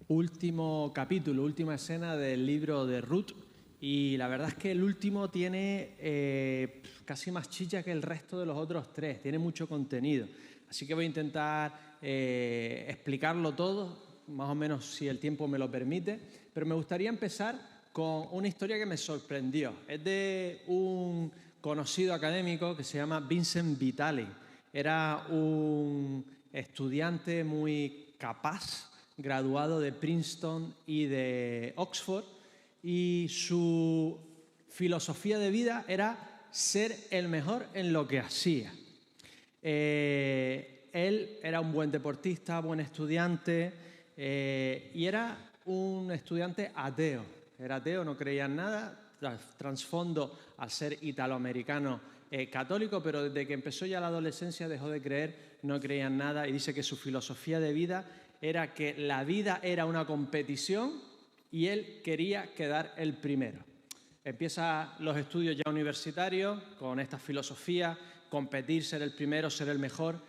último capítulo, última escena del libro de Ruth, y la verdad es que el último tiene casi más chicha que el resto de los otros tres, tiene mucho contenido. Así que voy a intentar explicarlo todo, más o menos si el tiempo me lo permite, pero me gustaría empezar con una historia que me sorprendió. Es de un conocido académico que se llama Vincent Vitale. Era un estudiante muy capaz, graduado de Princeton y de Oxford, y su filosofía de vida era ser el mejor en lo que hacía. Él era un buen deportista, buen estudiante, y era un estudiante ateo. Era ateo, no creía en nada, trasfondo al ser italoamericano católico, pero desde que empezó ya la adolescencia dejó de creer, no creía en nada, y dice que su filosofía de vida era que la vida era una competición y él quería quedar el primero. Empieza los estudios ya universitarios con esta filosofía, competir, ser el primero, ser el mejor,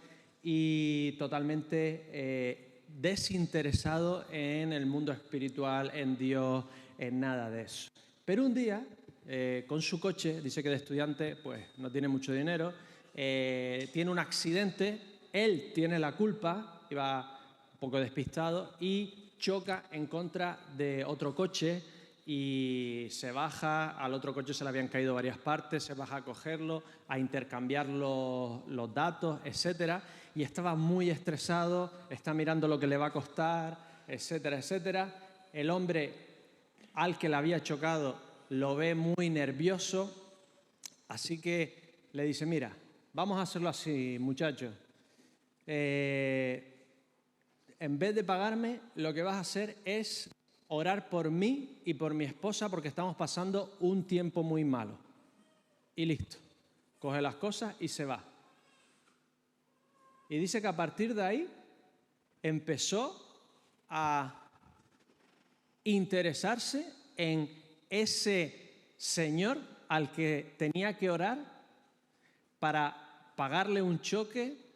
y totalmente desinteresado en el mundo espiritual, en Dios, en nada de eso. Pero un día, con su coche, dice que de estudiante pues no tiene mucho dinero, tiene un accidente, él tiene la culpa, iba un poco despistado y choca en contra de otro coche y se baja, al otro coche se le habían caído varias partes, se baja a cogerlo, a intercambiar los datos, etcétera, y estaba muy estresado, está mirando lo que le va a costar, etcétera, etcétera. El hombre al que le había chocado lo ve muy nervioso, así que le dice: mira, vamos a hacerlo así, muchachos. En vez de pagarme, lo que vas a hacer es orar por mí y por mi esposa porque estamos pasando un tiempo muy malo. Y listo. Coge las cosas y se va. Y dice que a partir de ahí empezó a interesarse en ese señor al que tenía que orar para pagarle un choque,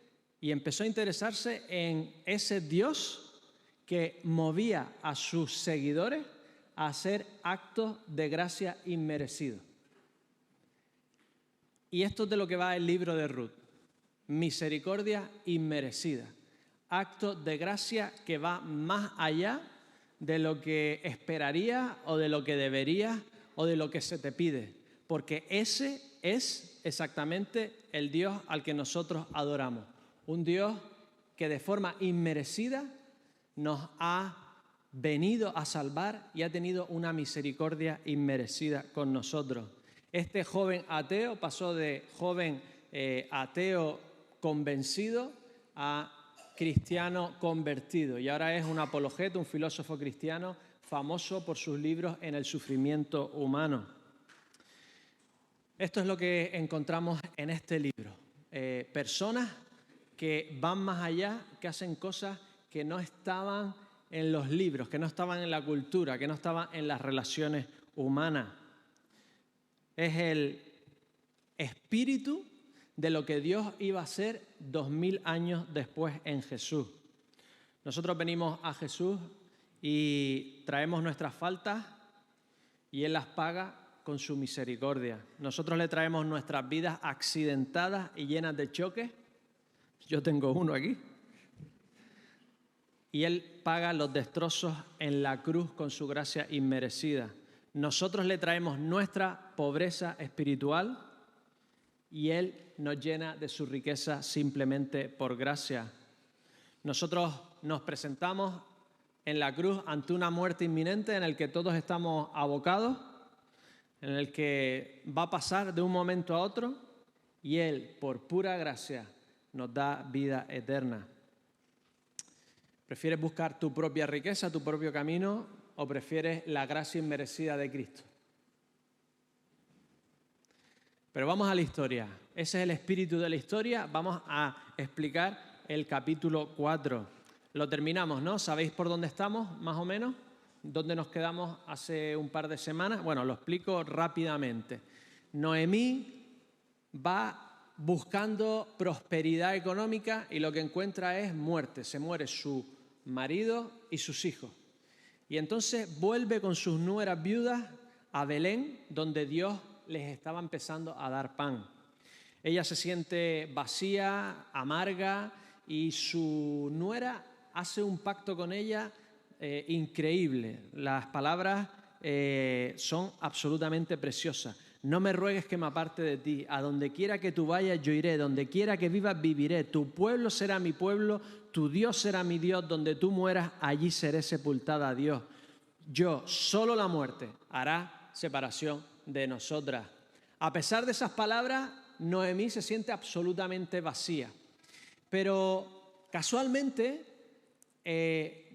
y empezó a interesarse en ese Dios que movía a sus seguidores a hacer actos de gracia inmerecidos. Y esto es de lo que va el libro de Ruth. Misericordia inmerecida. Actos de gracia que va más allá de lo que esperaría o de lo que deberías o de lo que se te pide. Porque ese es exactamente el Dios al que nosotros adoramos. Un Dios que de forma inmerecida nos ha venido a salvar y ha tenido una misericordia inmerecida con nosotros. Este joven ateo pasó de joven ateo convencido a cristiano convertido, y ahora es un apologeta, un filósofo cristiano famoso por sus libros en el sufrimiento humano. Esto es lo que encontramos en este libro. Personas que van más allá, que hacen cosas que no estaban en los libros, que no estaban en la cultura, que no estaban en las relaciones humanas. Es el espíritu de lo que Dios iba a hacer 2000 años después en Jesús. Nosotros venimos a Jesús y traemos nuestras faltas y Él las paga con su misericordia. Nosotros le traemos nuestras vidas accidentadas y llenas de choques. Yo tengo uno aquí. Y Él paga los destrozos en la cruz con su gracia inmerecida. Nosotros le traemos nuestra pobreza espiritual y Él nos llena de su riqueza simplemente por gracia. Nosotros nos presentamos en la cruz ante una muerte inminente en la que todos estamos abocados, en el que va a pasar de un momento a otro, y Él, por pura gracia, nos da vida eterna. ¿Prefieres buscar tu propia riqueza, tu propio camino, o prefieres la gracia inmerecida de Cristo? Pero vamos a la historia. Ese es el espíritu de la historia. Vamos a explicar el capítulo 4. Lo terminamos, ¿no? ¿Sabéis por dónde estamos, más o menos? ¿Dónde nos quedamos hace un par de semanas? Bueno, lo explico rápidamente. Noemí va buscando prosperidad económica y lo que encuentra es muerte. Se muere su marido y sus hijos. Y entonces vuelve con sus nueras viudas a Belén, donde Dios les estaba empezando a dar pan. Ella se siente vacía, amarga, y su nuera hace un pacto con ella increíble. Las palabras son absolutamente preciosas. No me ruegues que me aparte de ti. A donde quiera que tú vayas, yo iré. Donde quiera que vivas, viviré. Tu pueblo será mi pueblo, tu Dios será mi Dios. Donde tú mueras, allí seré sepultada, Dios. Yo, solo la muerte, hará separación de nosotras. A pesar de esas palabras, Noemí se siente absolutamente vacía. Pero casualmente,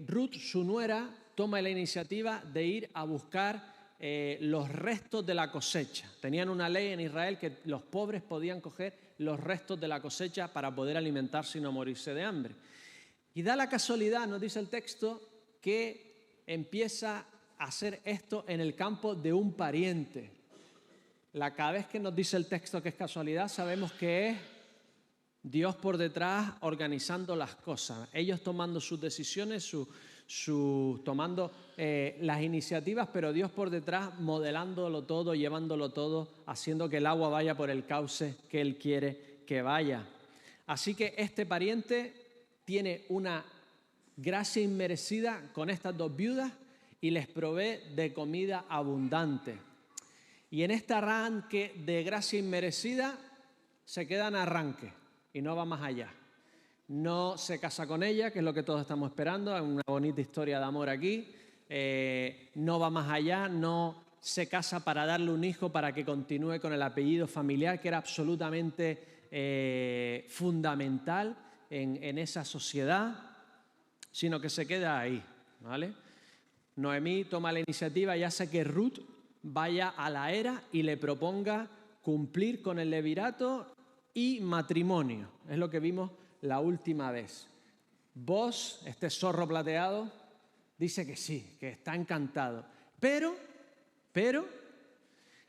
Ruth, su nuera, toma la iniciativa de ir a buscar los restos de la cosecha. Tenían una ley en Israel que los pobres podían coger los restos de la cosecha para poder alimentarse y no morirse de hambre. Y da la casualidad, nos dice el texto, que empieza a hacer esto en el campo de un pariente. Cada vez que nos dice el texto que es casualidad, sabemos que es Dios por detrás organizando las cosas, ellos tomando sus decisiones, tomando las iniciativas, pero Dios por detrás modelándolo todo, llevándolo todo, haciendo que el agua vaya por el cauce que Él quiere que vaya. Así que este pariente tiene una gracia inmerecida con estas dos viudas y les provee de comida abundante. Y en este arranque de gracia inmerecida se queda en arranque y no va más allá. No se casa con ella, que es lo que todos estamos esperando, hay una bonita historia de amor aquí. No va más allá, no se casa para darle un hijo para que continúe con el apellido familiar, que era absolutamente fundamental en esa sociedad, sino que se queda ahí, ¿vale? Noemí toma la iniciativa y hace que Ruth vaya a la era y le proponga cumplir con el levirato y matrimonio. Es lo que vimos la última vez. Vos, este zorro plateado, dice que sí, que está encantado. Pero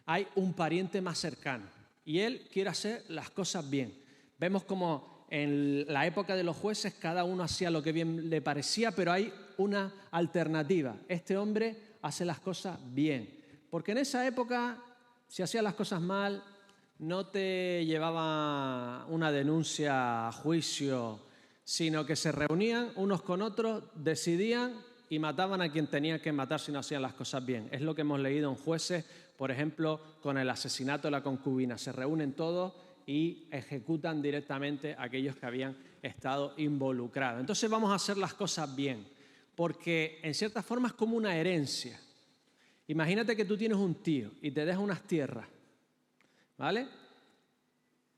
hay un pariente más cercano y él quiere hacer las cosas bien. Vemos como en la época de los jueces cada uno hacía lo que bien le parecía, pero hay una alternativa. Este hombre hace las cosas bien. Porque en esa época, si hacías las cosas mal, no te llevaba una denuncia a juicio, sino que se reunían unos con otros, decidían y mataban a quien tenían que matar si no hacían las cosas bien. Es lo que hemos leído en Jueces, por ejemplo, con el asesinato de la concubina. Se reúnen todos y ejecutan directamente a aquellos que habían estado involucrados. Entonces vamos a hacer las cosas bien, porque en cierta forma es como una herencia. Imagínate que tú tienes un tío y te deja unas tierras, ¿vale?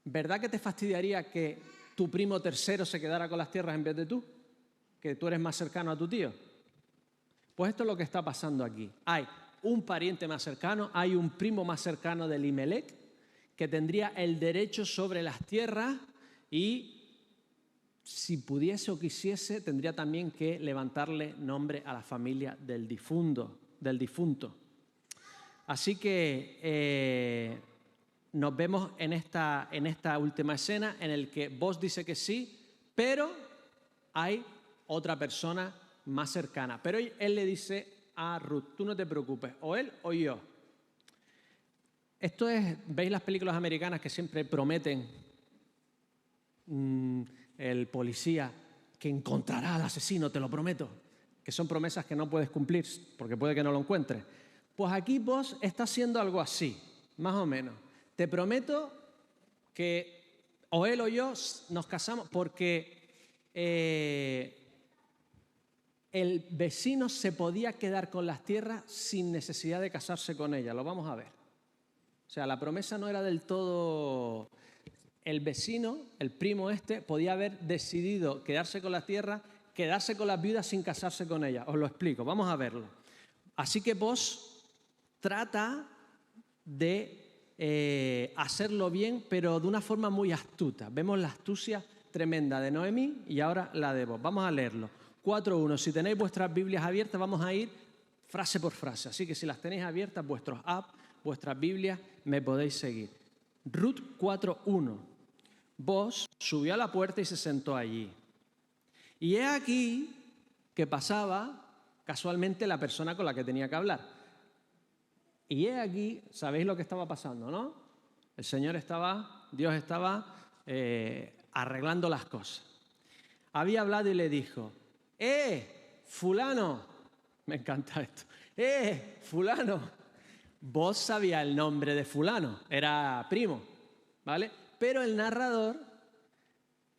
¿Verdad que te fastidiaría que tu primo tercero se quedara con las tierras en vez de tú? Que tú eres más cercano a tu tío. Pues esto es lo que está pasando aquí. Hay un pariente más cercano, hay un primo más cercano de Elimelec que tendría el derecho sobre las tierras y si pudiese o quisiese tendría también que levantarle nombre a la familia del difunto. Así que nos vemos en esta última escena en el que Boaz dice que sí, pero hay otra persona más cercana. Pero él le dice a Ruth, tú no te preocupes, o él o yo. Esto es, ¿veis las películas americanas que siempre prometen el policía que encontrará al asesino, te lo prometo? Que son promesas que no puedes cumplir porque puede que no lo encuentres. Pues aquí vos está haciendo algo así, más o menos. Te prometo que o él o yo nos casamos porque el vecino se podía quedar con las tierras sin necesidad de casarse con ella. Lo vamos a ver. O sea, la promesa no era del todo. El vecino, el primo podía haber decidido quedarse con las tierras, quedarse con las viudas sin casarse con ellas. Os lo explico, vamos a verlo. Así que vos trata de hacerlo bien, pero de una forma muy astuta. Vemos la astucia tremenda de Noemí y ahora la de vos. Vamos a leerlo. 4.1. Si tenéis vuestras Biblias abiertas, vamos a ir frase por frase. Así que si las tenéis abiertas, vuestros apps, vuestras Biblias, me podéis seguir. Ruth 4.1. Boaz subió a la puerta y se sentó allí. Y he aquí que pasaba casualmente la persona con la que tenía que hablar. Y he aquí, sabéis lo que estaba pasando, ¿no? Dios estaba arreglando las cosas. Había hablado y le dijo, fulano, me encanta esto, fulano, vos sabías el nombre de fulano, era primo, ¿vale? Pero el narrador,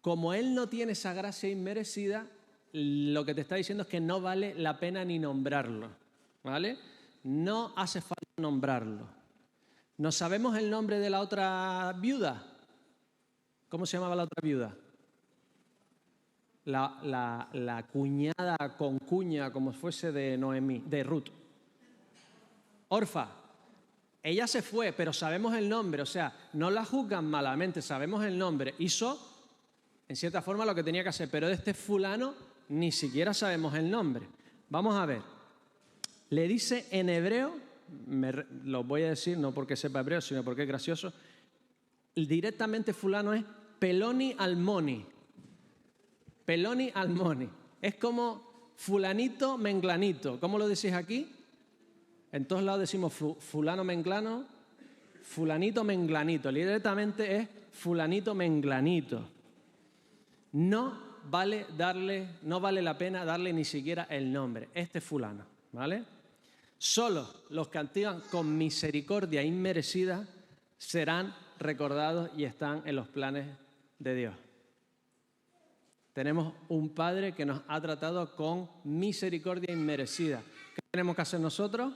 como él no tiene esa gracia inmerecida, lo que te está diciendo es que no vale la pena ni nombrarlo, ¿vale? No hace falta nombrarlo. ¿No sabemos el nombre de la otra viuda? ¿Cómo se llamaba la otra viuda? La cuñada con cuña, como fuese de Noemí, de Ruth. Orfa. Ella se fue, pero sabemos el nombre, o sea, no la juzgan malamente, sabemos el nombre. Hizo, en cierta forma, lo que tenía que hacer, pero de este fulano ni siquiera sabemos el nombre. Vamos a ver. Le dice en hebreo, lo voy a decir no porque sepa hebreo, sino porque es gracioso, directamente fulano es Peloni Almoni. Peloni Almoni. Es como fulanito menglanito. ¿Cómo lo decís aquí? En todos lados decimos fulano menglano, fulanito menglanito. Directamente es fulanito menglanito. No vale la pena darle ni siquiera el nombre. Este fulano, ¿vale? Solo los que actúan con misericordia inmerecida serán recordados y están en los planes de Dios. Tenemos un Padre que nos ha tratado con misericordia inmerecida. ¿Qué tenemos que hacer nosotros?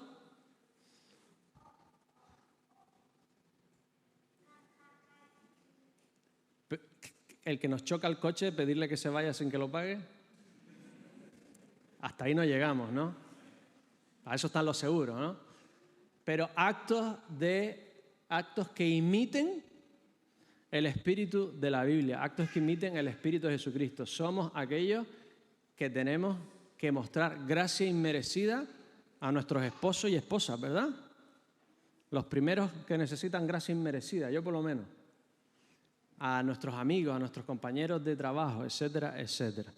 El que nos choca el coche, pedirle que se vaya sin que lo pague. Hasta ahí no llegamos, ¿no? Para eso están los seguros, ¿no? Pero actos que imiten el espíritu de la Biblia, actos que imiten el espíritu de Jesucristo. Somos aquellos que tenemos que mostrar gracia inmerecida a nuestros esposos y esposas, ¿verdad? Los primeros que necesitan gracia inmerecida, yo por lo menos. A nuestros amigos, a nuestros compañeros de trabajo, etcétera, etcétera.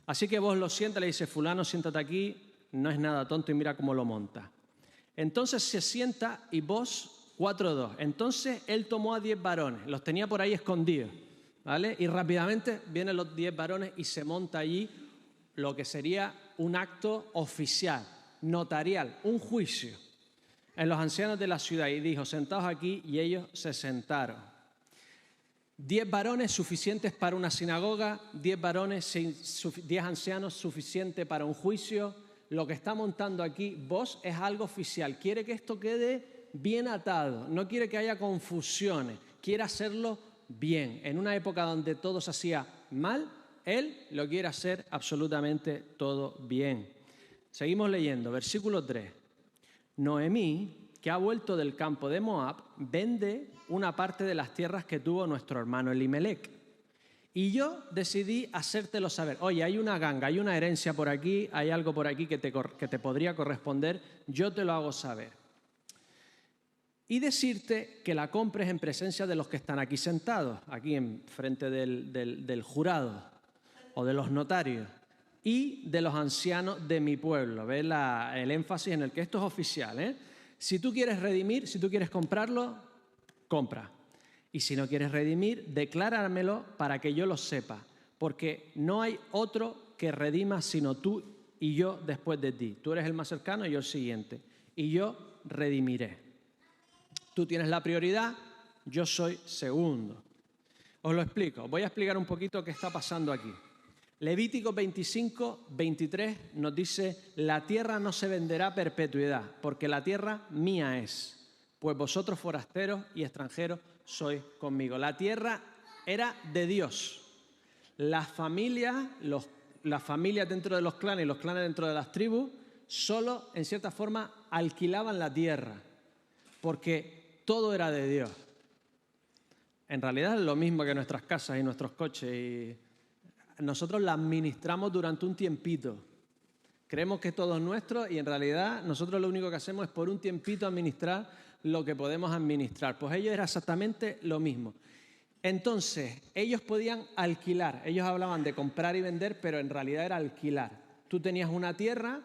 Así que vos lo sientas, le dice, fulano, siéntate aquí, no es nada tonto y mira cómo lo monta. Entonces se sienta y vos, 4:2. Entonces él tomó a 10 varones, los tenía por ahí escondidos, ¿vale? Y rápidamente vienen los 10 varones y se monta allí lo que sería un acto oficial, notarial, un juicio en los ancianos de la ciudad. Y dijo, sentaos aquí, y ellos se sentaron. 10 varones suficientes para una sinagoga, 10 ancianos suficientes para un juicio. Lo que está montando aquí vos es algo oficial. Quiere que esto quede bien atado, no quiere que haya confusiones, quiere hacerlo bien. En una época donde todo se hacía mal, él lo quiere hacer absolutamente todo bien. Seguimos leyendo, versículo 3. Noemí, que ha vuelto del campo de Moab, vende una parte de las tierras que tuvo nuestro hermano Elimelec. Y yo decidí hacértelo saber. Oye, hay una ganga, hay una herencia por aquí, hay algo por aquí que te podría corresponder, yo te lo hago saber. Y decirte que la compres en presencia de los que están aquí sentados, aquí en frente del jurado o de los notarios y de los ancianos de mi pueblo. ¿Ves el énfasis en el que esto es oficial, ¿eh? Si tú quieres redimir, si tú quieres comprarlo, compra. Y si no quieres redimir, decláramelo para que yo lo sepa, porque no hay otro que redima sino tú y yo después de ti. Tú eres el más cercano y yo el siguiente. Y yo redimiré. Tú tienes la prioridad, yo soy segundo. Os lo explico. Voy a explicar un poquito qué está pasando aquí. Levítico 25, 23 nos dice, la tierra no se venderá a perpetuidad, porque la tierra mía es, pues vosotros forasteros y extranjeros sois conmigo. La tierra era de Dios. Las familias dentro de los clanes y los clanes dentro de las tribus solo, en cierta forma, alquilaban la tierra, porque todo era de Dios. En realidad es lo mismo que nuestras casas y nuestros coches. Y nosotros la administramos durante un tiempito. Creemos que todo es nuestro y en realidad nosotros lo único que hacemos es por un tiempito administrar lo que podemos administrar. Pues ellos era exactamente lo mismo. Entonces, ellos podían alquilar. Ellos hablaban de comprar y vender, pero en realidad era alquilar. Tú tenías una tierra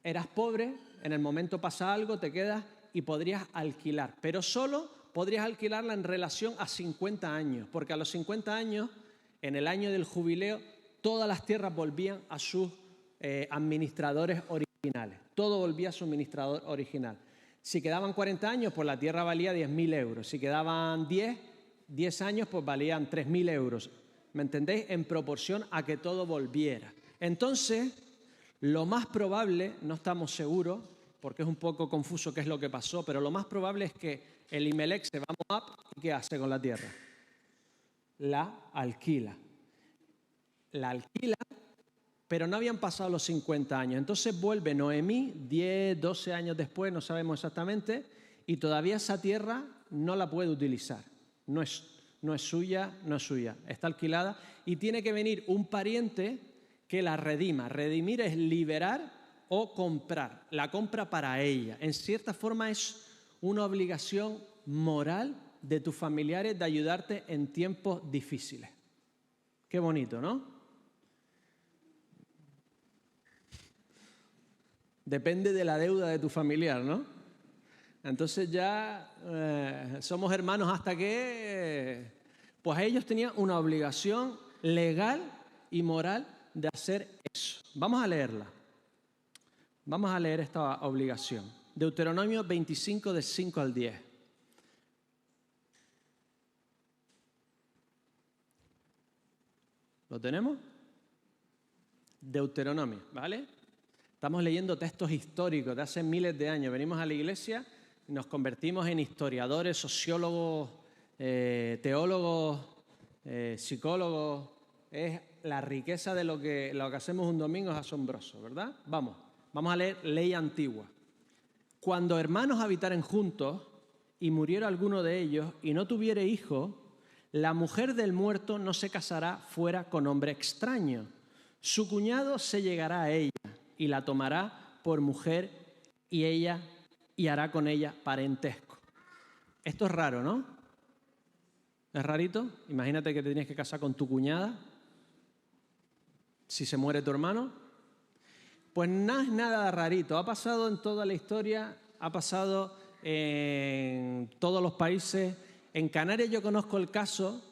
eras pobre, en el momento pasa algo, te quedas y podrías alquilar, pero solo podrías alquilarla en relación a 50 años, porque a los 50 años, en el año del jubileo, todas las tierras volvían a sus administradores originales. Todo volvía a su administrador original. Si quedaban 40 años, pues la tierra valía 10.000 euros. Si quedaban 10 años, pues valían 3.000 euros. ¿Me entendéis? En proporción a que todo volviera. Entonces, lo más probable, no estamos seguros, porque es un poco confuso qué es lo que pasó, pero lo más probable es que Elimelech se va a Moab y ¿qué hace con la tierra? La alquila. La alquila, pero no habían pasado los 50 años. Entonces vuelve Noemí, 10, 12 años después, no sabemos exactamente, y todavía esa tierra no la puede utilizar. No es suya, está alquilada y tiene que venir un pariente que la redima. Redimir es liberar o comprar, la compra para ella. En cierta forma es una obligación moral de tus familiares de ayudarte en tiempos difíciles. Qué bonito, ¿no? Depende de la deuda de tu familiar, ¿no? Entonces ya somos hermanos hasta que... pues ellos tenían una obligación legal y moral de hacer eso. Vamos a leerla. Vamos a leer esta obligación. Deuteronomio 25, del 5 al 10. ¿Lo tenemos? Deuteronomio, ¿vale? Estamos leyendo textos históricos de hace miles de años. Venimos a la iglesia y nos convertimos en historiadores, sociólogos, teólogos, psicólogos. Es la riqueza de lo que hacemos un domingo, es asombroso, ¿verdad? Vamos a leer ley antigua. Cuando hermanos habitaren juntos y muriera alguno de ellos y no tuviere hijo, la mujer del muerto no se casará fuera con hombre extraño. Su cuñado se llegará a ella y la tomará por mujer y hará con ella parentesco. Esto es raro, ¿no? ¿Es rarito? Imagínate que te tienes que casar con tu cuñada si se muere tu hermano. Pues no es nada rarito. Ha pasado en toda la historia, ha pasado en todos los países. En Canarias yo conozco el caso,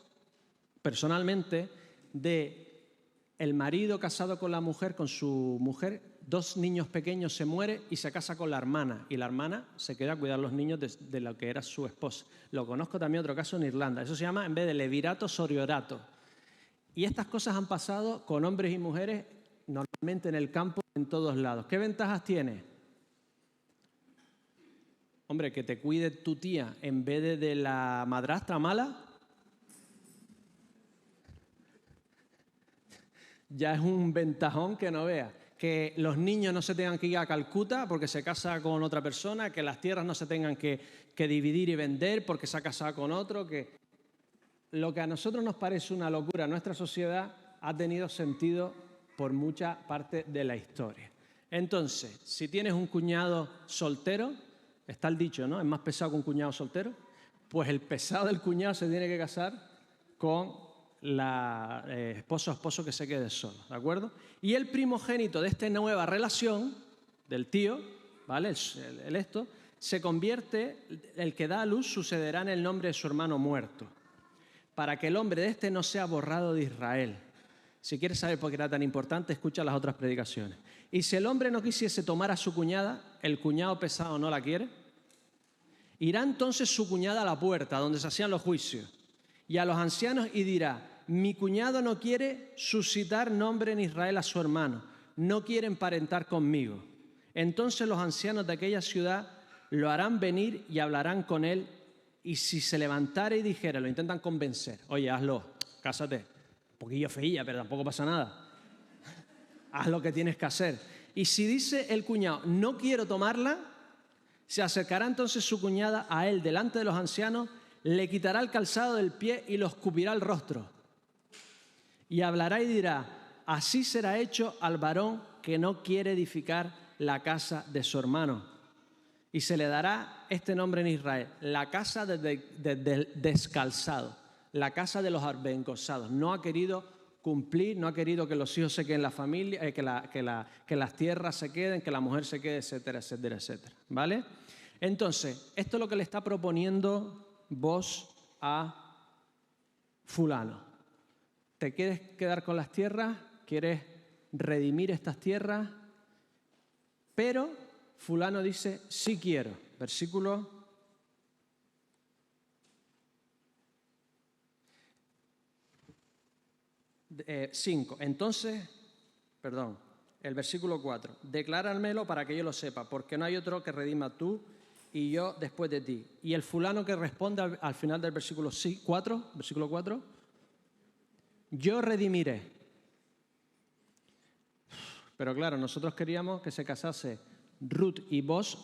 personalmente, de el marido casado con la mujer, con su mujer, 2 niños pequeños, se muere y se casa con la hermana. Y la hermana se queda a cuidar los niños de lo que era su esposa. Lo conozco también otro caso en Irlanda. Eso se llama, en vez de levirato, soriorato. Y estas cosas han pasado con hombres y mujeres normalmente en el campo, en todos lados. ¿Qué ventajas tiene? Hombre, que te cuide tu tía en vez de la madrastra mala, ya es un ventajón que no veas. Que los niños no se tengan que ir a Calcuta porque se casa con otra persona, que las tierras no se tengan que dividir y vender porque se ha casado con otro, que lo que a nosotros nos parece una locura, nuestra sociedad ha tenido sentido por mucha parte de la historia. Entonces, si tienes un cuñado soltero, está el dicho, ¿no? Es más pesado que un cuñado soltero. Pues el pesado del cuñado se tiene que casar con la esposo que se quede solo, ¿de acuerdo? Y el primogénito de esta nueva relación, del tío, ¿vale? Se convierte, el que da a luz sucederá en el nombre de su hermano muerto, para que el nombre de este no sea borrado de Israel. Si quieres saber por qué era tan importante, escucha las otras predicaciones. Y si el hombre no quisiese tomar a su cuñada, el cuñado pesado no la quiere, irá entonces su cuñada a la puerta donde se hacían los juicios y a los ancianos y dirá: mi cuñado no quiere suscitar nombre en Israel a su hermano, no quiere emparentar conmigo. Entonces los ancianos de aquella ciudad lo harán venir y hablarán con él, y si se levantara y dijera, lo intentan convencer: oye, hazlo, cásate, un poquillo feilla, pero tampoco pasa nada, haz lo que tienes que hacer. Y si dice el cuñado, no quiero tomarla, se acercará entonces su cuñada a él delante de los ancianos, le quitará el calzado del pie y lo escupirá al rostro. Y hablará y dirá: así será hecho al varón que no quiere edificar la casa de su hermano. Y se le dará este nombre en Israel: la casa del descalzado, la casa de los avergonzados. No ha querido cumplir, no ha querido que los hijos se queden en la familia, que las tierras se queden, que la mujer se quede, etcétera, etcétera, etcétera. ¿Vale? Entonces, esto es lo que le está proponiendo vos a fulano. ¿Te quieres quedar con las tierras? ¿Quieres redimir estas tierras? Pero fulano dice, sí quiero. Versículo 5. Entonces, el versículo 4. Decláramelo para que yo lo sepa, porque no hay otro que redima tú y yo después de ti. Y el fulano que responde al final del versículo 4, yo redimiré. Pero claro, nosotros queríamos que se casase Ruth y Boz,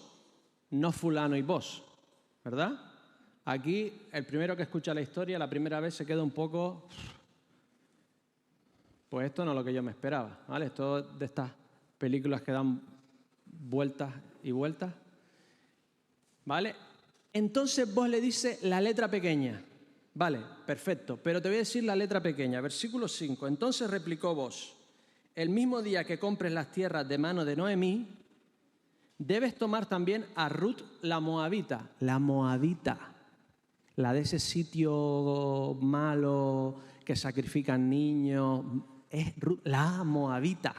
no fulano y Boz, ¿verdad? Aquí el primero que escucha la historia la primera vez se queda un poco, pues esto no es lo que yo me esperaba, ¿vale? Esto de estas películas que dan vueltas y vueltas, ¿vale? Entonces vos le dices la letra pequeña, vale, perfecto, pero te voy a decir la letra pequeña, versículo 5. Entonces replicó Boz, el mismo día que compres las tierras de mano de Noemí, debes tomar también a Ruth la moabita, la de ese sitio malo que sacrifican niños, es Ruth, la moabita,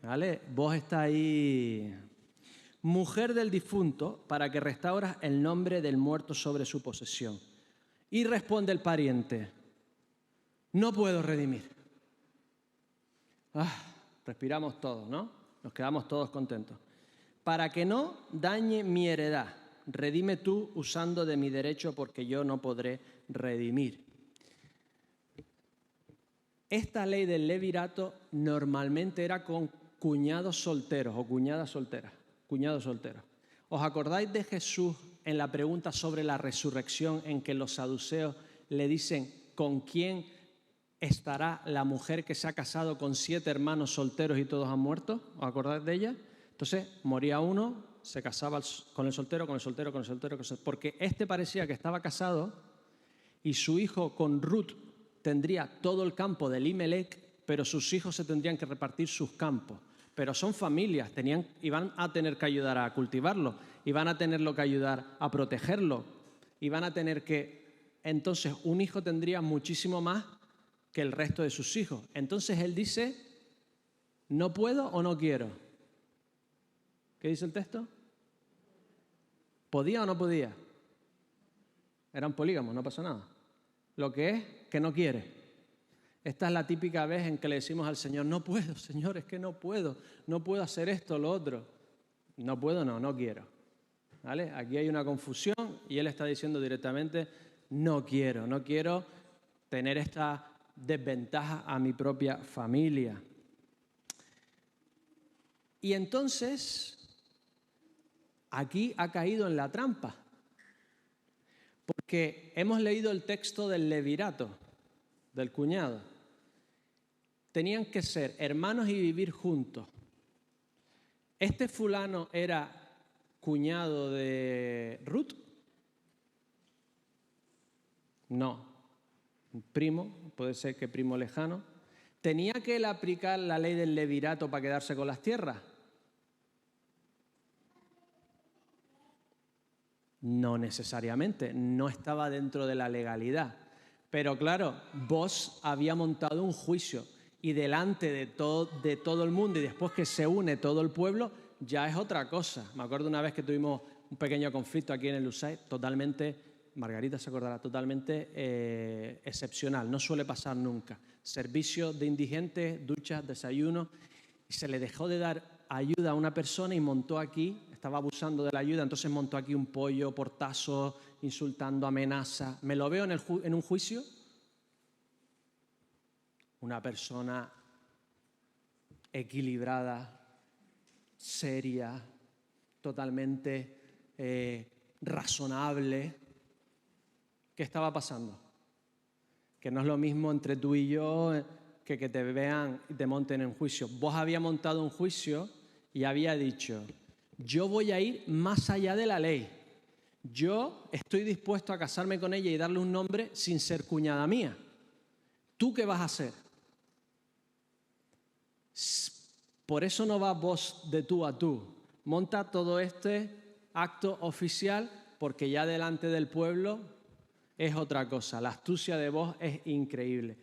¿vale? Vos está ahí, mujer del difunto, para que restauras el nombre del muerto sobre su posesión. Y responde el pariente, no puedo redimir. Respiramos todos, ¿no? Nos quedamos todos contentos. Para que no dañe mi heredad, redime tú usando de mi derecho porque yo no podré redimir. Esta ley del levirato normalmente era con cuñados solteros o cuñadas solteras, cuñados solteros. ¿Os acordáis de Jesús en la pregunta sobre la resurrección en que los saduceos le dicen con quién estará la mujer que se ha casado con 7 hermanos solteros y todos han muerto? ¿Os acordáis de ella? Entonces moría uno, se casaba con el soltero, porque este parecía que estaba casado y su hijo con Ruth tendría todo el campo de Elimelec, pero sus hijos se tendrían que repartir sus campos. Pero son familias, iban a tener que ayudar a cultivarlo, iban a tener que ayudar a protegerlo, iban a tener que... Entonces un hijo tendría muchísimo más que el resto de sus hijos. Entonces él dice, ¿no puedo o no quiero? ¿Qué dice el texto? ¿Podía o no podía? Eran polígamos, no pasa nada. Lo que es que no quiere. Esta es la típica vez en que le decimos al Señor, no puedo, Señor, es que no puedo hacer esto o lo otro. No puedo, no quiero. ¿Vale? Aquí hay una confusión y Él está diciendo directamente, no quiero tener esta desventaja a mi propia familia. Y entonces, aquí ha caído en la trampa, porque hemos leído el texto del levirato, del cuñado. Tenían que ser hermanos y vivir juntos. ¿Este fulano era cuñado de Ruth? No. Primo, puede ser que primo lejano. ¿Tenía que él aplicar la ley del levirato para quedarse con las tierras? No necesariamente, no estaba dentro de la legalidad. Pero claro, Boz había montado un juicio y delante de todo el mundo y después que se une todo el pueblo, ya es otra cosa. Me acuerdo una vez que tuvimos un pequeño conflicto aquí en el USAID, totalmente, Margarita se acordará, totalmente excepcional, no suele pasar nunca. Servicio de indigentes, duchas, desayuno, y se le dejó de dar ayuda a una persona y montó aquí, estaba abusando de la ayuda, entonces montó aquí un pollo, portazo, insultando, amenaza. Me lo veo en un juicio, una persona equilibrada, seria, totalmente razonable. ¿Qué estaba pasando? Que no es lo mismo entre tú y yo que te vean y te monten en juicio. Vos había montado un juicio y había dicho, yo voy a ir más allá de la ley. Yo estoy dispuesto a casarme con ella y darle un nombre sin ser cuñada mía. ¿Tú qué vas a hacer? Por eso no va vos de tú a tú. Monta todo este acto oficial porque ya delante del pueblo es otra cosa. La astucia de vos es increíble.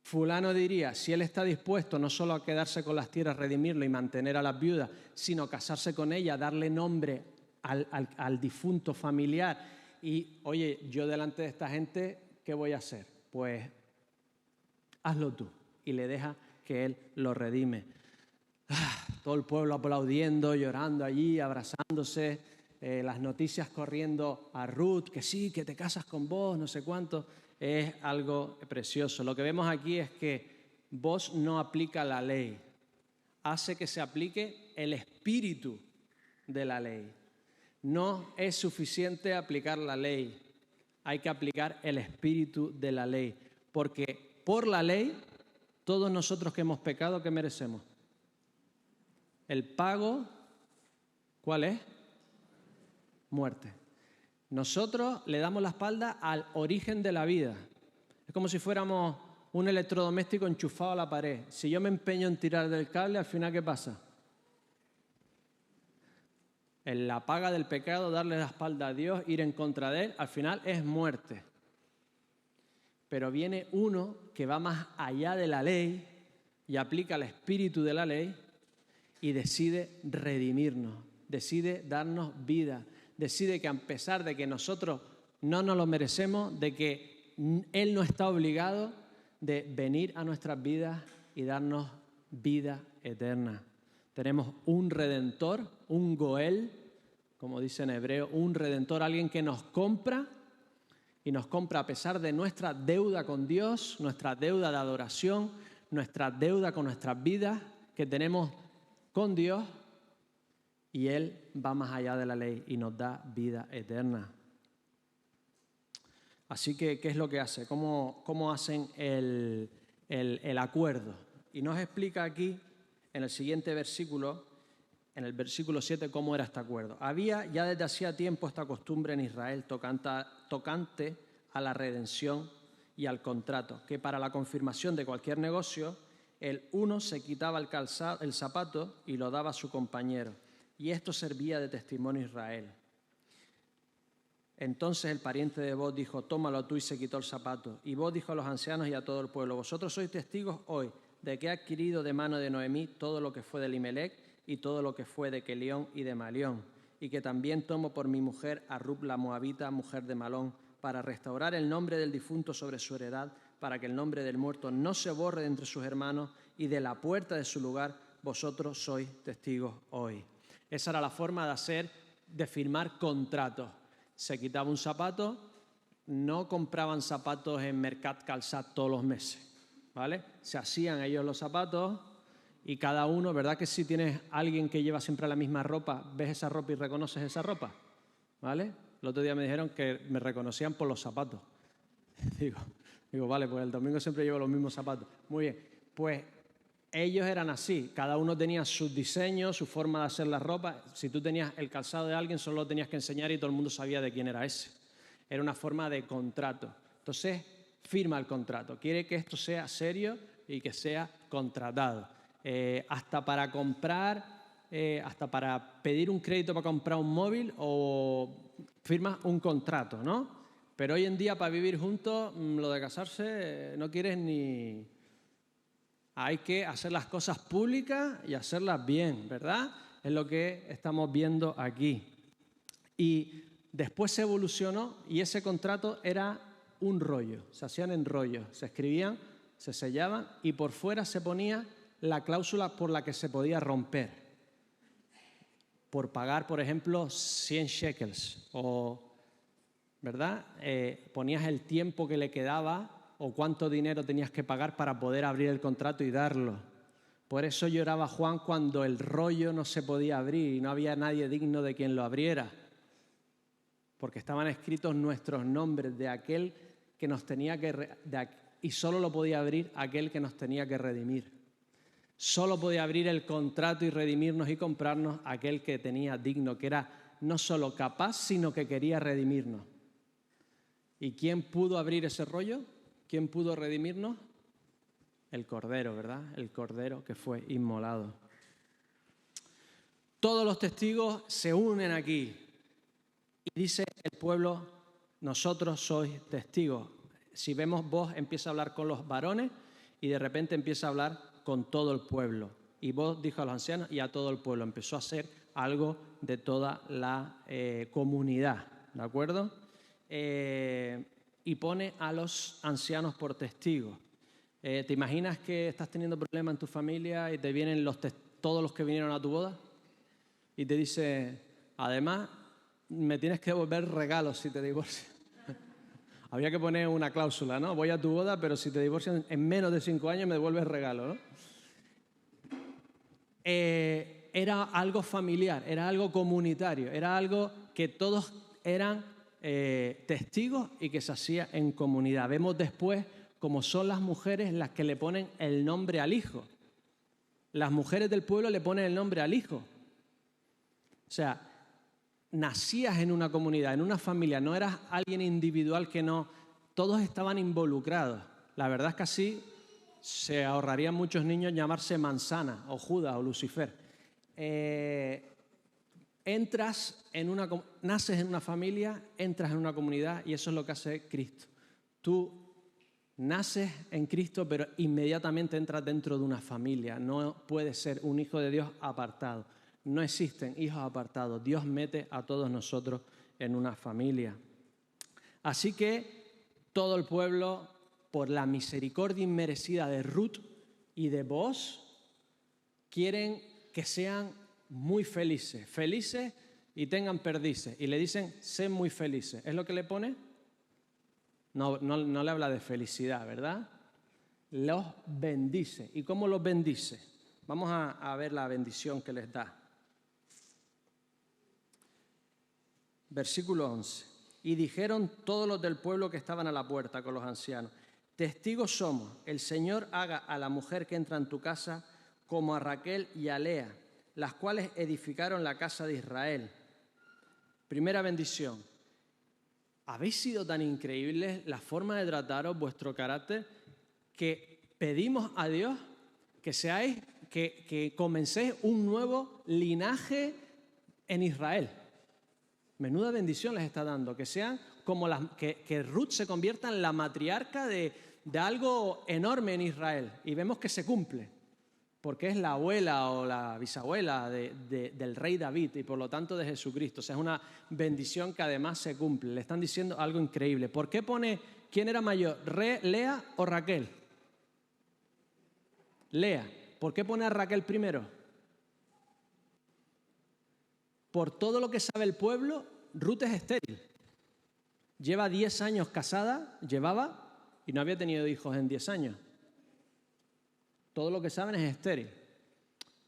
Fulano diría, si él está dispuesto no solo a quedarse con las tierras, redimirlo y mantener a las viudas, sino casarse con ella, darle nombre al difunto familiar. Y, oye, yo delante de esta gente, ¿qué voy a hacer? Pues hazlo tú. Y le deja que él lo redime. Todo el pueblo aplaudiendo, llorando allí, abrazándose, las noticias corriendo a Ruth, que sí, que te casas con vos, no sé cuánto. Es algo precioso. Lo que vemos aquí es que vos no aplica la ley, hace que se aplique el espíritu de la ley. No es suficiente aplicar la ley, hay que aplicar el espíritu de la ley, porque por la ley, todos nosotros que hemos pecado, ¿qué merecemos? El pago, ¿cuál es? Muerte. Nosotros le damos la espalda al origen de la vida. Es como si fuéramos un electrodoméstico enchufado a la pared. Si yo me empeño en tirar del cable, al final, ¿qué pasa? En la paga del pecado, darle la espalda a Dios, ir en contra de Él, al final es muerte. Pero viene uno que va más allá de la ley y aplica el espíritu de la ley y decide redimirnos, decide darnos vida, decide que a pesar de que nosotros no nos lo merecemos, de que Él no está obligado de venir a nuestras vidas y darnos vida eterna. Tenemos un Redentor, un Goel, como dice en hebreo, un Redentor, alguien que nos compra y nos compra a pesar de nuestra deuda con Dios, nuestra deuda de adoración, nuestra deuda con nuestras vidas que tenemos con Dios, y Él va más allá de la ley y nos da vida eterna. Así que, ¿qué es lo que hace? ¿Cómo hacen el acuerdo? Y nos explica aquí, en el siguiente versículo, en el versículo 7, cómo era este acuerdo. Había ya desde hacía tiempo esta costumbre en Israel tocante a la redención y al contrato, que para la confirmación de cualquier negocio, el uno se quitaba el zapato y lo daba a su compañero. Y esto servía de testimonio a Israel. Entonces el pariente de Bos dijo, tómalo tú, y se quitó el zapato. Y Bos dijo a los ancianos y a todo el pueblo, vosotros sois testigos hoy de que he adquirido de mano de Noemí todo lo que fue de Elimelec y todo lo que fue de Kelión y de Malión, y que también tomo por mi mujer a Ruth la moabita, mujer de Malón, para restaurar el nombre del difunto sobre su heredad, para que el nombre del muerto no se borre de entre sus hermanos, y de la puerta de su lugar vosotros sois testigos hoy. Esa era la forma de firmar contratos. Se quitaba un zapato, no compraban zapatos en Mercat Calçat todos los meses, ¿vale? Se hacían ellos los zapatos y cada uno, ¿verdad que si tienes alguien que lleva siempre la misma ropa, ves esa ropa y reconoces esa ropa? ¿Vale? El otro día me dijeron que me reconocían por los zapatos. Digo, vale, pues el domingo siempre llevo los mismos zapatos. Muy bien, pues ellos eran así, cada uno tenía sus diseños, su forma de hacer la ropa. Si tú tenías el calzado de alguien, solo lo tenías que enseñar y todo el mundo sabía de quién era ese. Era una forma de contrato. Entonces, firma el contrato. Quiere que esto sea serio y que sea contratado. Hasta para comprar, hasta para pedir un crédito para comprar un móvil o firmas un contrato, ¿no? Pero hoy en día para vivir juntos, lo de casarse no quieres ni... Hay que hacer las cosas públicas y hacerlas bien, ¿verdad? Es lo que estamos viendo aquí. Y después se evolucionó y ese contrato era un rollo. Se hacían en rollos, se escribían, se sellaban y por fuera se ponía la cláusula por la que se podía romper. Por pagar, por ejemplo, 100 shekels o, ¿verdad? Ponías el tiempo que le quedaba o cuánto dinero tenías que pagar para poder abrir el contrato y darlo. Por eso lloraba Juan cuando el rollo no se podía abrir y no había nadie digno de quien lo abriera. Porque estaban escritos nuestros nombres de aquel que nos tenía que... y solo lo podía abrir aquel que nos tenía que redimir. Solo podía abrir el contrato y redimirnos y comprarnos aquel que tenía digno, que era no solo capaz, sino que quería redimirnos. ¿Y quién pudo abrir ese rollo? ¿Quién pudo redimirnos? el cordero, ¿verdad? El cordero que fue inmolado. Todos los testigos se unen aquí y dice el pueblo, nosotros sois testigos. Si vemos, vos empieza a hablar con los varones y de repente empieza a hablar con todo el pueblo. Y vos dijo a los ancianos y a todo el pueblo. Empezó a hacer algo de toda la comunidad, ¿de acuerdo? Y pone a los ancianos por testigos. ¿Te imaginas que estás teniendo problemas en tu familia y te vienen todos los que vinieron a tu boda? Y te dice, además, me tienes que devolver regalos si te divorcias. Había que poner una cláusula, ¿no? Voy a tu boda, pero si te divorcian en menos de 5 años me devuelves regalo, ¿no? Era algo familiar, era algo comunitario, era algo que todos eran testigos y que se hacía en comunidad. Vemos después cómo son las mujeres las que le ponen el nombre al hijo. Las mujeres del pueblo le ponen el nombre al hijo. O sea, nacías en una comunidad, en una familia, no eras alguien individual que no, todos estaban involucrados. La verdad es que así se ahorrarían muchos niños llamarse Manzana o Judas o Lucifer. Naces en una familia, entras en una comunidad y eso es lo que hace Cristo. Tú naces en Cristo, pero inmediatamente entras dentro de una familia. No puedes ser un hijo de Dios apartado. No existen hijos apartados. Dios mete a todos nosotros en una familia. Así que todo el pueblo, por la misericordia inmerecida de Ruth y de Booz, quieren que sean muy felices. Felices y tengan perdices. Y le dicen, sé muy felices. ¿Es lo que le pone? No le habla de felicidad, ¿verdad? Los bendice. ¿Y cómo los bendice? Vamos a ver la bendición que les da. Versículo 11. Y dijeron todos los del pueblo que estaban a la puerta con los ancianos, testigos somos, el Señor haga a la mujer que entra en tu casa como a Raquel y a Lea, las cuales edificaron la casa de Israel. Primera bendición. Habéis sido tan increíbles la forma de trataros, vuestro carácter, que pedimos a Dios que comencéis un nuevo linaje en Israel. Menuda bendición les está dando, que sean como que Ruth se convierta en la matriarca de algo enorme en Israel. Y vemos que se cumple, porque es la abuela o la bisabuela del rey David y por lo tanto de Jesucristo. O sea, es una bendición que además se cumple. Le están diciendo algo increíble. ¿Por qué pone quién era mayor, Lea o Raquel? Lea. ¿Por qué pone a Raquel primero? Por todo lo que sabe el pueblo, Ruth es estéril. Lleva 10 años casada, y no había tenido hijos en 10 años. Todo lo que saben es estéril.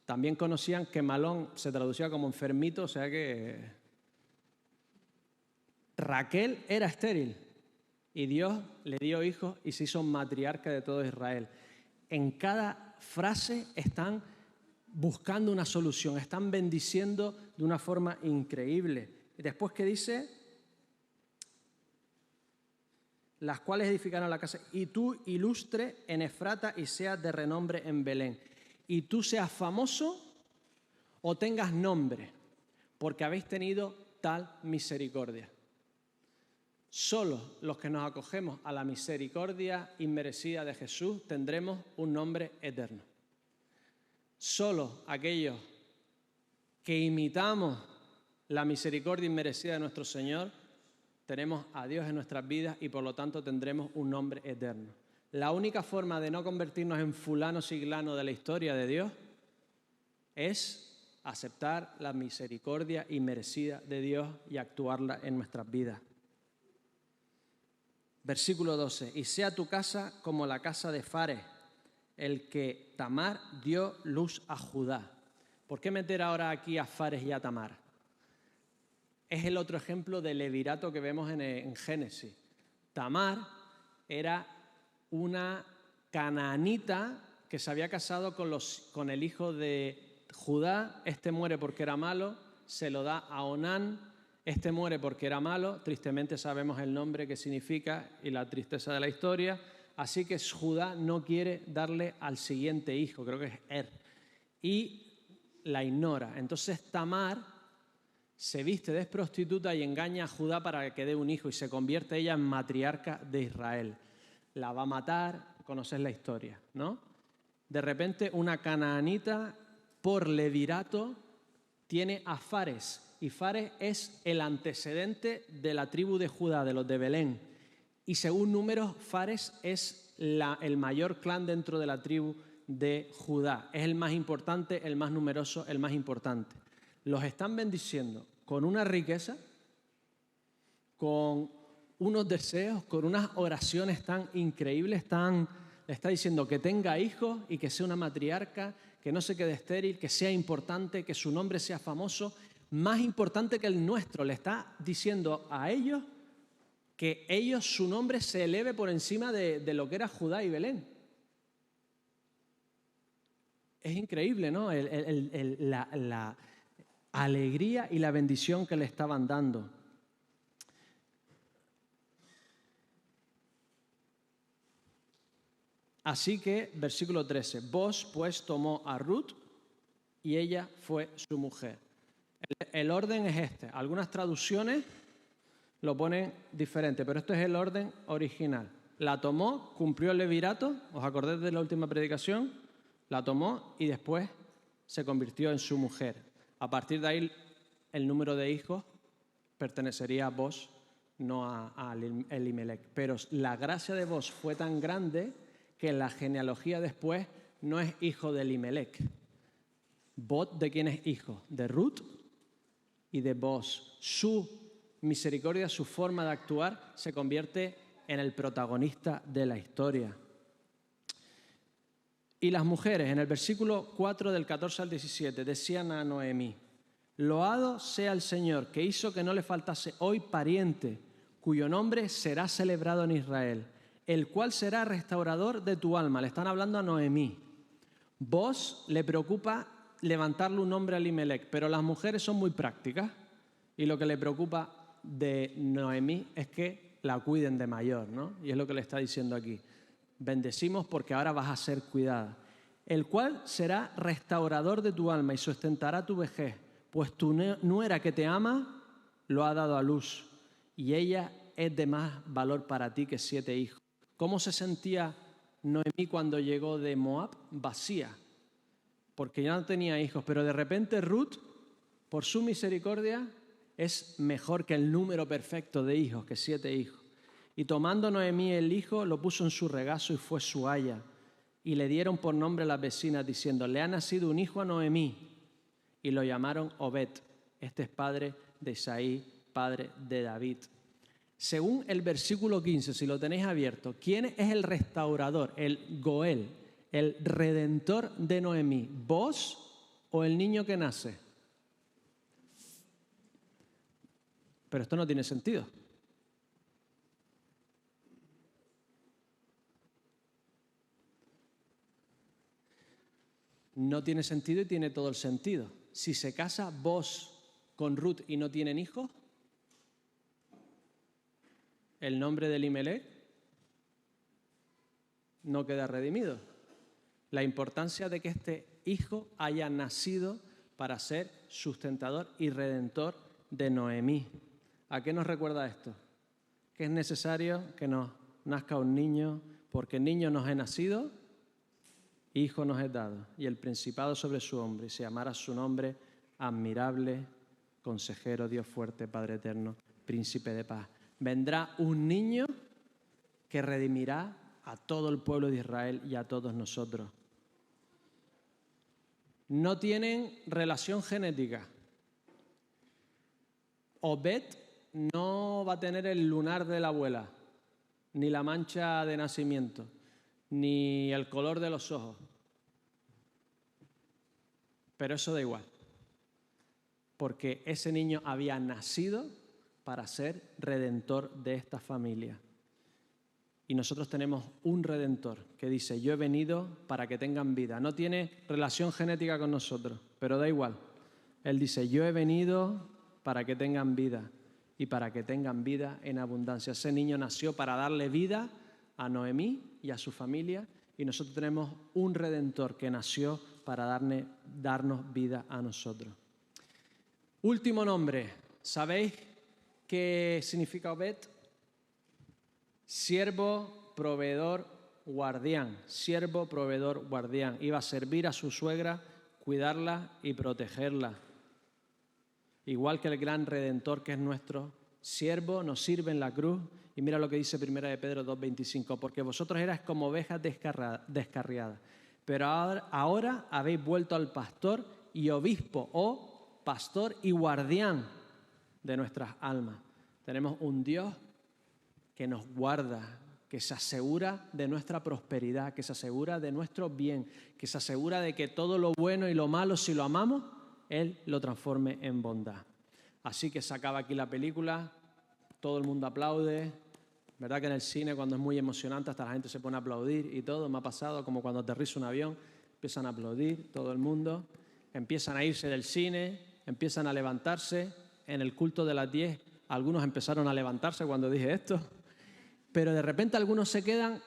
También conocían que Malón se traducía como enfermito, o sea que Raquel era estéril y Dios le dio hijos y se hizo matriarca de todo Israel. En cada frase están buscando una solución, están bendiciendo de una forma increíble. Y después que dice, las cuales edificaron la casa, y tú ilustre en Efrata y seas de renombre en Belén. Y tú seas famoso o tengas nombre, porque habéis tenido tal misericordia. Solo los que nos acogemos a la misericordia inmerecida de Jesús tendremos un nombre eterno. Solo aquellos que imitamos la misericordia inmerecida de nuestro Señor tenemos a Dios en nuestras vidas y por lo tanto tendremos un nombre eterno. La única forma de no convertirnos en fulano siglano de la historia de Dios es aceptar la misericordia inmerecida de Dios y actuarla en nuestras vidas. Versículo 12. Y sea tu casa como la casa de Fares, el que Tamar dio luz a Judá. ¿Por qué meter ahora aquí a Fares y a Tamar? Es el otro ejemplo del levirato que vemos en Génesis. Tamar era una canaanita que se había casado con el hijo de Judá. Este muere porque era malo, se lo da a Onán. Este muere porque era malo, tristemente sabemos el nombre que significa y la tristeza de la historia. así que Judá no quiere darle al siguiente hijo, creo que es Er, y la ignora. Entonces Tamar se viste de prostituta y engaña a Judá para que dé un hijo y se convierte ella en matriarca de Israel. La va a matar, conoces la historia, ¿no? De repente una canaanita por levirato tiene a Fares, y Fares es el antecedente de la tribu de Judá, de los de Belén. Y según números, Fares es el mayor clan dentro de la tribu de Judá. Es el más importante, el más numeroso, el más importante. Los están bendiciendo con una riqueza, con unos deseos, con unas oraciones tan increíbles, le está diciendo que tenga hijos y que sea una matriarca, que no se quede estéril, que sea importante, que su nombre sea famoso, más importante que el nuestro. Le está diciendo a ellos que su nombre se eleve por encima de lo que era Judá y Belén. Es increíble, ¿no? La alegría y la bendición que le estaban dando. Así que, versículo 13, Booz pues tomó a Ruth y ella fue su mujer. El orden es este. Algunas traducciones lo ponen diferente, pero este es el orden original. La tomó, cumplió el levirato, ¿os acordáis de la última predicación? La tomó y después se convirtió en su mujer. A partir de ahí, el número de hijos pertenecería a Booz, no a Elimelec. Pero la gracia de Booz fue tan grande que en la genealogía después no es hijo de Elimelec. Booz, ¿de quién es hijo? De Ruth y de Booz. Su misericordia, su forma de actuar se convierte en el protagonista de la historia. Y las mujeres, en el versículo 4 del 14 al 17, decían a Noemí: loado sea el Señor, que hizo que no le faltase hoy pariente, cuyo nombre será celebrado en Israel, el cual será restaurador de tu alma. Le están hablando a Noemí. Vos le preocupa levantarle un nombre a Elimelec, pero las mujeres son muy prácticas y lo que le preocupa de Noemí es que la cuiden de mayor, ¿no? Y es lo que le está diciendo aquí. Bendecimos porque ahora vas a ser cuidada. El cual será restaurador de tu alma y sustentará tu vejez, pues tu nuera que te ama lo ha dado a luz y ella es de más valor para ti que 7 hijos. ¿Cómo se sentía Noemí cuando llegó de Moab? Vacía, porque ya no tenía hijos, pero de repente Ruth, por su misericordia, es mejor que el número perfecto de hijos, que 7 hijos. Y tomando Noemí el hijo, lo puso en su regazo y fue su aya. Y le dieron por nombre a las vecinas, diciendo: le ha nacido un hijo a Noemí. Y lo llamaron Obed. Este es padre de Isaí, padre de David. Según el versículo 15, si lo tenéis abierto, ¿quién es el restaurador, el Goel, el redentor de Noemí? ¿Vos o el niño que nace? Pero esto no tiene sentido. No tiene sentido y tiene todo el sentido. Si se casa Booz con Ruth y no tienen hijos, el nombre de Elimelec no queda redimido. La importancia de que este hijo haya nacido para ser sustentador y redentor de Noemí. ¿A qué nos recuerda esto? Que es necesario que nos nazca un niño, porque niño nos es nacido, hijo nos es dado, y el principado sobre su hombro, y se llamará su nombre admirable, consejero, Dios fuerte, Padre eterno, príncipe de paz. Vendrá un niño que redimirá a todo el pueblo de Israel y a todos nosotros. No tienen relación genética. Obed no va a tener el lunar de la abuela, ni la mancha de nacimiento, ni el color de los ojos. Pero eso da igual, porque ese niño había nacido para ser redentor de esta familia. Y nosotros tenemos un redentor que dice: yo he venido para que tengan vida. No tiene relación genética con nosotros, pero da igual. Él dice: yo he venido para que tengan vida y para que tengan vida en abundancia. Ese niño nació para darle vida a Noemí y a su familia, y nosotros tenemos un Redentor que nació para darnos vida a nosotros. Último nombre. ¿Sabéis qué significa Obed? Siervo, proveedor, guardián. Siervo, proveedor, guardián. Iba a servir a su suegra, cuidarla y protegerla. Igual que el gran Redentor que es nuestro siervo, nos sirve en la cruz. Y mira lo que dice 1 de Pedro 2:25, porque vosotros erais como ovejas descarriadas, pero ahora habéis vuelto al pastor y obispo, o pastor y guardián de nuestras almas. Tenemos un Dios que nos guarda, que se asegura de nuestra prosperidad, que se asegura de nuestro bien, que se asegura de que todo lo bueno y lo malo, si lo amamos, Él lo transforme en bondad. Así que se acaba aquí la película, todo el mundo aplaude. ¿Verdad que en el cine, cuando es muy emocionante, hasta la gente se pone a aplaudir y todo? Me ha pasado como cuando aterriza un avión, empiezan a aplaudir todo el mundo, empiezan a irse del cine, empiezan a levantarse. En el culto de las 10, algunos empezaron a levantarse cuando dije esto, pero de repente algunos se quedan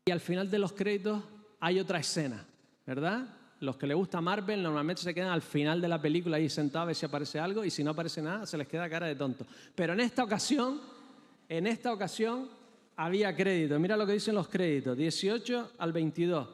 y al final de los créditos hay otra escena, ¿verdad? Los que les gusta Marvel normalmente se quedan al final de la película ahí sentados a ver si aparece algo, y si no aparece nada se les queda cara de tonto. Pero en esta ocasión había crédito. Mira lo que dicen los créditos, 18 al 22.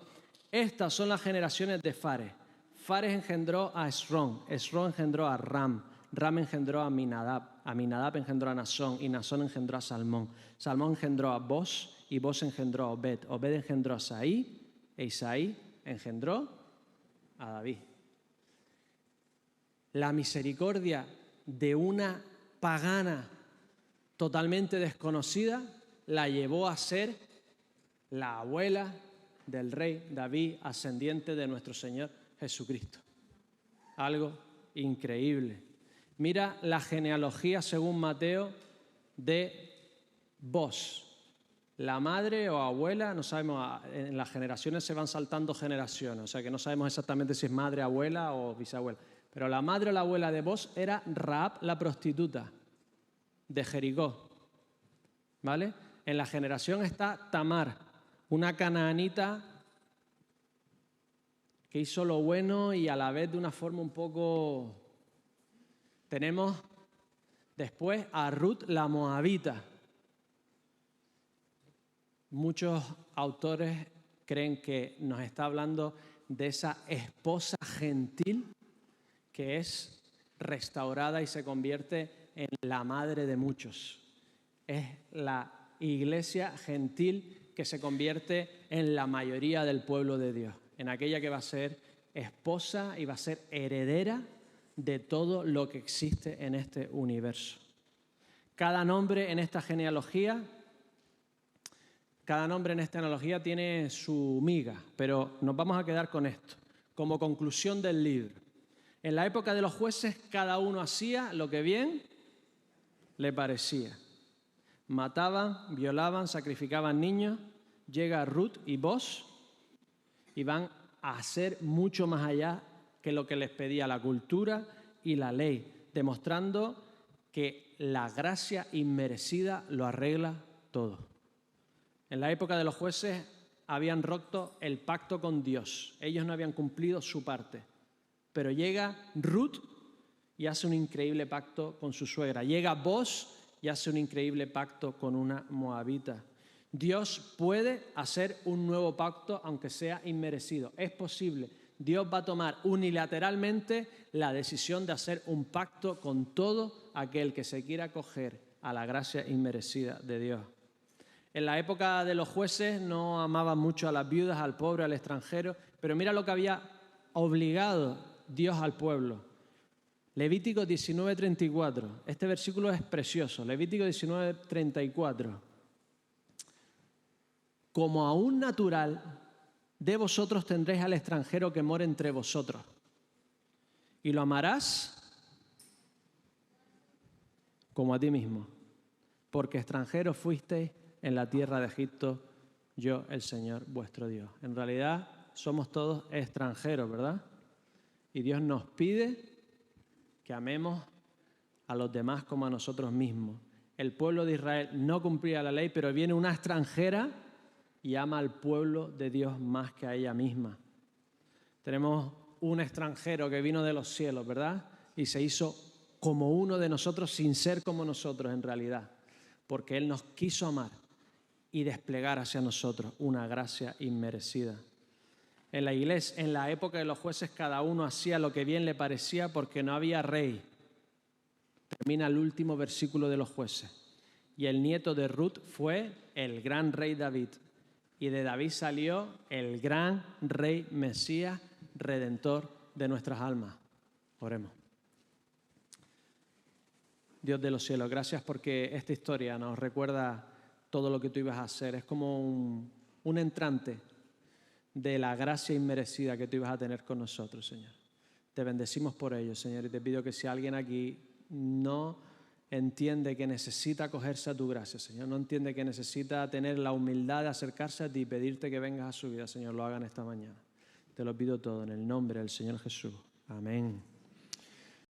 Estas son las generaciones de Fares. Fares engendró a Esrón, Esrón engendró a Ram, Ram engendró a Aminadab, Aminadab engendró a Nasón, y Nasón engendró a Salmón. Salmón engendró a Boz, y Boz engendró a Obed. Obed engendró a Isaí, e Isaí engendró a David. La misericordia de una pagana totalmente desconocida la llevó a ser la abuela del rey David, ascendiente de nuestro Señor Jesucristo. Algo increíble. Mira la genealogía según Mateo de Boz. La madre o abuela, no sabemos, en las generaciones se van saltando generaciones, o sea que no sabemos exactamente si es madre, abuela o bisabuela. Pero la madre o la abuela de Boz era Rahab la prostituta de Jericó, ¿vale? En la generación está Tamar, una canaanita que hizo lo bueno y a la vez de una forma un poco... Tenemos después a Ruth la moabita. Muchos autores creen que nos está hablando de esa esposa gentil que es restaurada y se convierte en la madre de muchos. Es la iglesia gentil que se convierte en la mayoría del pueblo de Dios, en aquella que va a ser esposa y va a ser heredera de todo lo que existe en este universo. Cada nombre en esta genealogía tiene su miga, pero nos vamos a quedar con esto, como conclusión del libro. En la época de los jueces, cada uno hacía lo que bien le parecía. Mataban, violaban, sacrificaban niños. Llega Ruth y Boz y van a hacer mucho más allá que lo que les pedía la cultura y la ley, demostrando que la gracia inmerecida lo arregla todo. En la época de los jueces habían roto el pacto con Dios. Ellos no habían cumplido su parte. Pero llega Ruth y hace un increíble pacto con su suegra. Llega Boz y hace un increíble pacto con una moabita. Dios puede hacer un nuevo pacto aunque sea inmerecido. Es posible. Dios va a tomar unilateralmente la decisión de hacer un pacto con todo aquel que se quiera acoger a la gracia inmerecida de Dios. En la época de los jueces no amaban mucho a las viudas, al pobre, al extranjero, pero mira lo que había obligado Dios al pueblo. Levítico 19:34. Este versículo es precioso. Levítico 19:34. Como a un natural, de vosotros tendréis al extranjero que mora entre vosotros, y lo amarás como a ti mismo, porque extranjeros fuisteis en la tierra de Egipto, yo el Señor vuestro Dios. En realidad somos todos extranjeros, ¿verdad? Y Dios nos pide que amemos a los demás como a nosotros mismos. El pueblo de Israel no cumplía la ley, pero viene una extranjera y ama al pueblo de Dios más que a ella misma. Tenemos un extranjero que vino de los cielos, ¿verdad? Y se hizo como uno de nosotros sin ser como nosotros en realidad, porque Él nos quiso amar y desplegar hacia nosotros una gracia inmerecida. En la iglesia, en la época de los jueces, cada uno hacía lo que bien le parecía porque no había rey. Termina el último versículo de los jueces. Y el nieto de Ruth fue el gran rey David. Y de David salió el gran rey Mesías, redentor de nuestras almas. Oremos. Dios de los cielos, gracias porque esta historia nos recuerda todo lo que tú ibas a hacer. Es como un entrante de la gracia inmerecida que tú ibas a tener con nosotros, Señor. Te bendecimos por ello, Señor, y te pido que si alguien aquí no entiende que necesita acogerse a tu gracia, Señor, no entiende que necesita tener la humildad de acercarse a ti y pedirte que vengas a su vida, Señor, lo hagan esta mañana. Te lo pido todo en el nombre del Señor Jesús. Amén.